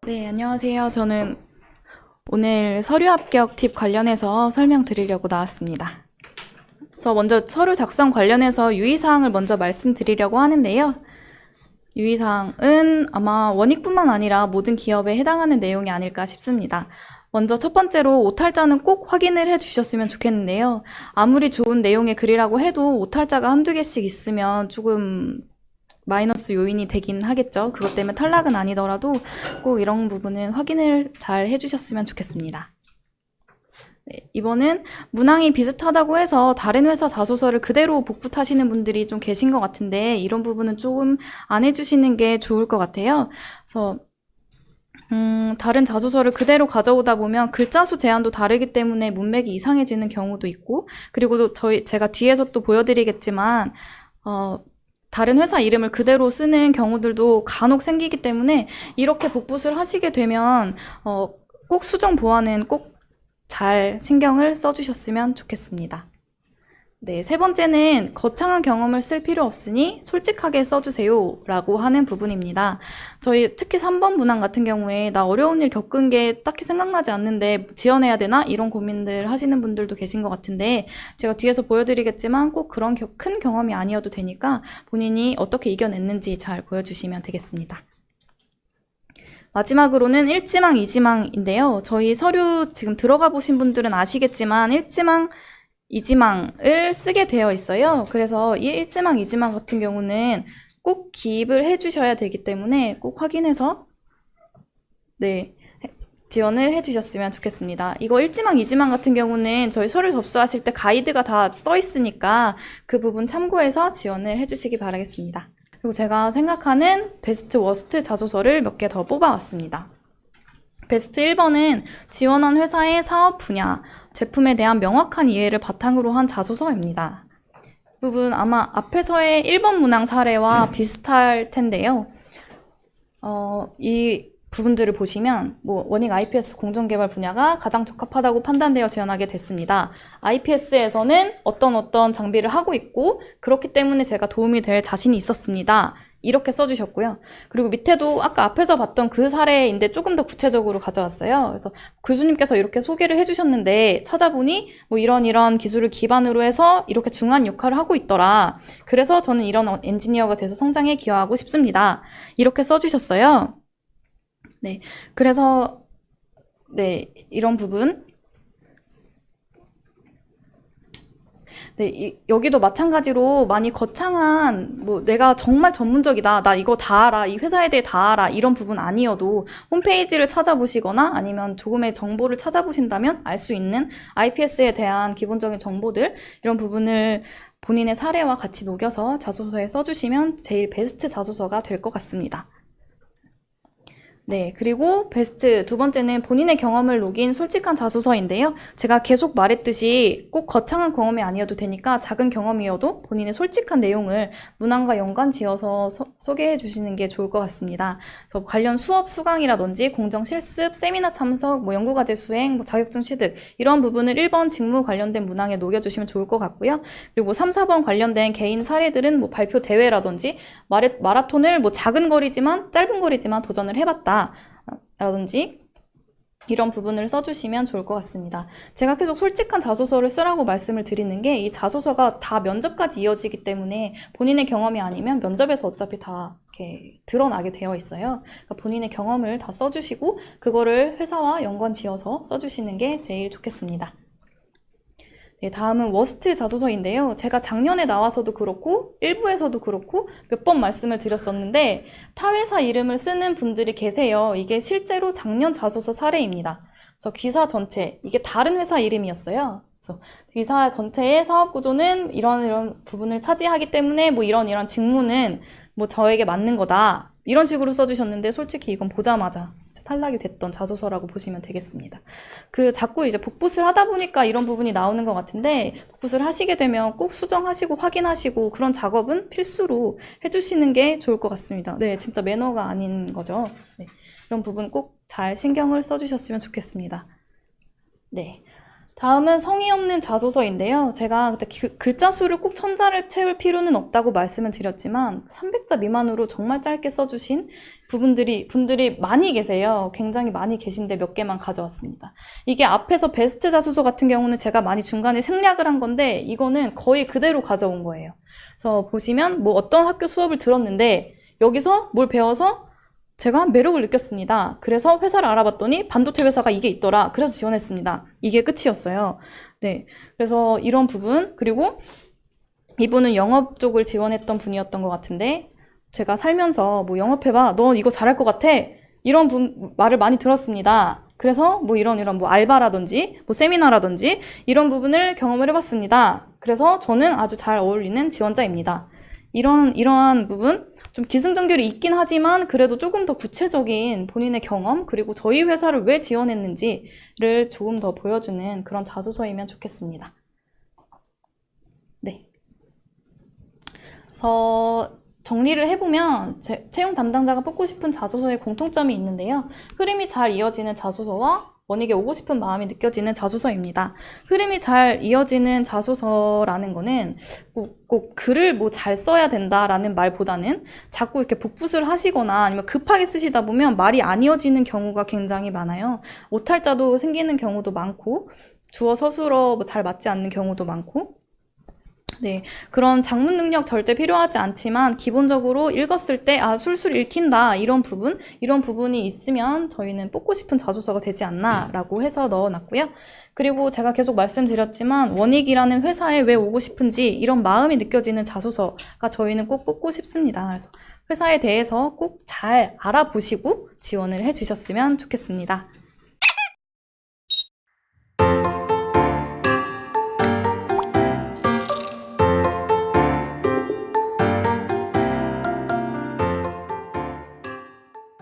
네, 안녕하세요. 저는 오늘 서류 합격 팁 관련해서 설명드리려고 나왔습니다. 그래서 먼저 서류 작성 관련해서 유의사항을 먼저 말씀드리려고 하는데요. 유의사항은 아마 원익뿐만 아니라 모든 기업에 해당하는 내용이 아닐까 싶습니다. 먼저 첫 번째로 오탈자는 꼭 확인을 해주셨으면 좋겠는데요. 아무리 좋은 내용의 글이라고 해도 오탈자가 한두 개씩 있으면 조금 마이너스 요인이 되긴 하겠죠. 그것 때문에 탈락은 아니더라도 꼭 이런 부분은 확인을 잘 해주셨으면 좋겠습니다. 네, 이번은 문항이 비슷하다고 해서 다른 회사 자소서를 그대로 복붙하시는 분들이 좀 계신 것 같은데 이런 부분은 조금 안 해주시는 게 좋을 것 같아요. 그래서 다른 자소서를 그대로 가져오다 보면 글자 수 제한도 다르기 때문에 문맥이 이상해지는 경우도 있고, 그리고 또 제가 뒤에서 또 보여드리겠지만 다른 회사 이름을 그대로 쓰는 경우들도 간혹 생기기 때문에 이렇게 복붙을 하시게 되면 꼭 수정 보완은 꼭 잘 신경을 써주셨으면 좋겠습니다. 네, 세 번째는 거창한 경험을 쓸 필요 없으니 솔직하게 써주세요 라고 하는 부분입니다. 저희 특히 3번 문항 같은 경우에 나 어려운 일 겪은 게 딱히 생각나지 않는데 지원해야 되나? 이런 고민들 하시는 분들도 계신 것 같은데 제가 뒤에서 보여드리겠지만 꼭 그런 큰 경험이 아니어도 되니까 본인이 어떻게 이겨냈는지 잘 보여주시면 되겠습니다. 마지막으로는 1지망, 2지망인데요. 저희 서류 지금 들어가 보신 분들은 아시겠지만 1지망, 2지망을 쓰게 되어 있어요. 그래서 이 1지망, 2지망 같은 경우는 꼭 기입을 해주셔야 되기 때문에 꼭 확인해서 지원을 해주셨으면 좋겠습니다. 이거 1지망, 2지망 같은 경우는 저희 서류 접수하실 때 가이드가 다 써 있으니까 그 부분 참고해서 지원을 해주시기 바라겠습니다. 그리고 제가 생각하는 베스트 워스트 자소서를 몇 개 더 뽑아왔습니다. 베스트 1번은 지원한 회사의 사업 분야, 제품에 대한 명확한 이해를 바탕으로 한 자소서입니다. 이 부분 아마 앞에서의 1번 문항 사례와 비슷할 텐데요. 이 부분들을 보시면 원익 IPS 공정개발 분야가 가장 적합하다고 판단되어 지원하게 됐습니다. IPS에서는 어떤 장비를 하고 있고 그렇기 때문에 제가 도움이 될 자신이 있었습니다. 이렇게 써주셨고요. 그리고 밑에도 아까 앞에서 봤던 그 사례인데 조금 더 구체적으로 가져왔어요. 그래서 교수님께서 이렇게 소개를 해주셨는데 찾아보니 이런 기술을 기반으로 해서 이렇게 중요한 역할을 하고 있더라. 그래서 저는 이런 엔지니어가 돼서 성장에 기여하고 싶습니다. 이렇게 써주셨어요. 네, 그래서 이런 부분 여기도 마찬가지로 많이 거창한 내가 정말 전문적이다, 나 이거 다 알아, 이 회사에 대해 다 알아, 이런 부분 아니어도 홈페이지를 찾아보시거나 아니면 조금의 정보를 찾아보신다면 알 수 있는 IPS에 대한 기본적인 정보들, 이런 부분을 본인의 사례와 같이 녹여서 자소서에 써주시면 제일 베스트 자소서가 될 것 같습니다. 네, 그리고 베스트 두 번째는 본인의 경험을 녹인 솔직한 자소서인데요. 제가 계속 말했듯이 꼭 거창한 경험이 아니어도 되니까 작은 경험이어도 본인의 솔직한 내용을 문항과 연관 지어서 소개해 주시는 게 좋을 것 같습니다. 그래서 관련 수업 수강이라든지 공정 실습, 세미나 참석, 연구과제 수행, 자격증 취득, 이런 부분을 1번 직무 관련된 문항에 녹여주시면 좋을 것 같고요. 그리고 3, 4번 관련된 개인 사례들은 발표 대회라든지 마라톤을 작은 거리지만 짧은 거리지만 도전을 해봤다 라든지 이런 부분을 써주시면 좋을 것 같습니다. 제가 계속 솔직한 자소서를 쓰라고 말씀을 드리는 게 이 자소서가 다 면접까지 이어지기 때문에 본인의 경험이 아니면 면접에서 어차피 다 이렇게 드러나게 되어 있어요. 그러니까 본인의 경험을 다 써주시고 그거를 회사와 연관 지어서 써주시는 게 제일 좋겠습니다. 네, 다음은 워스트 자소서인데요. 제가 작년에 나와서도 그렇고 일부에서도 그렇고 몇 번 말씀을 드렸었는데 타 회사 이름을 쓰는 분들이 계세요. 이게 실제로 작년 자소서 사례입니다. 그래서 기사 전체, 이게 다른 회사 이름이었어요. 그래서 기사 전체의 사업 구조는 이런 부분을 차지하기 때문에 이런 직무는 저에게 맞는 거다, 이런 식으로 써주셨는데 솔직히 이건 보자마자 탈락이 됐던 자소서라고 보시면 되겠습니다. 자꾸 이제 복붙을 하다 보니까 이런 부분이 나오는 것 같은데, 복붙을 하시게 되면 꼭 수정하시고 확인하시고 그런 작업은 필수로 해주시는 게 좋을 것 같습니다. 네, 진짜 매너가 아닌 거죠. 네, 이런 부분 꼭 잘 신경을 써주셨으면 좋겠습니다. 네. 다음은 성의 없는 자소서인데요. 제가 그때 글자 수를 꼭 1000자를 채울 필요는 없다고 말씀을 드렸지만 300자 미만으로 정말 짧게 써주신 분들이 많이 계세요. 굉장히 많이 계신데 몇 개만 가져왔습니다. 이게 앞에서 베스트 자소서 같은 경우는 제가 많이 중간에 생략을 한 건데 이거는 거의 그대로 가져온 거예요. 그래서 보시면 뭐 어떤 학교 수업을 들었는데 여기서 뭘 배워서 제가 매력을 느꼈습니다. 그래서 회사를 알아봤더니 반도체 회사가 이게 있더라. 그래서 지원했습니다. 이게 끝이었어요. 네. 그래서 이런 부분, 그리고 이분은 영업 쪽을 지원했던 분이었던 것 같은데, 제가 살면서 뭐 영업해봐. 너 이거 잘할 것 같아. 이런 말을 많이 들었습니다. 그래서 뭐 이런 뭐 알바라든지, 뭐 세미나라든지, 이런 부분을 경험을 해봤습니다. 그래서 저는 아주 잘 어울리는 지원자입니다. 이러한 부분, 좀 기승전결이 있긴 하지만 그래도 조금 더 구체적인 본인의 경험, 그리고 저희 회사를 왜 지원했는지를 조금 더 보여주는 그런 자소서이면 좋겠습니다. 네. 그래서 정리를 해보면 채용 담당자가 뽑고 싶은 자소서에 공통점이 있는데요. 흐름이 잘 이어지는 자소서와 원익에 오고 싶은 마음이 느껴지는 자소서입니다. 흐름이 잘 이어지는 자소서라는 거는 꼭 글을 뭐 잘 써야 된다라는 말보다는 자꾸 이렇게 복붙을 하시거나 아니면 급하게 쓰시다 보면 말이 안 이어지는 경우가 굉장히 많아요. 오탈자도 생기는 경우도 많고 주어 서술어 잘 맞지 않는 경우도 많고, 네, 그런 작문 능력 절대 필요하지 않지만 기본적으로 읽었을 때 술술 읽힌다 이런 부분이 있으면 저희는 뽑고 싶은 자소서가 되지 않나 라고 해서 넣어놨고요. 그리고 제가 계속 말씀드렸지만 원익이라는 회사에 왜 오고 싶은지 이런 마음이 느껴지는 자소서가 저희는 꼭 뽑고 싶습니다. 그래서 회사에 대해서 꼭 잘 알아보시고 지원을 해주셨으면 좋겠습니다.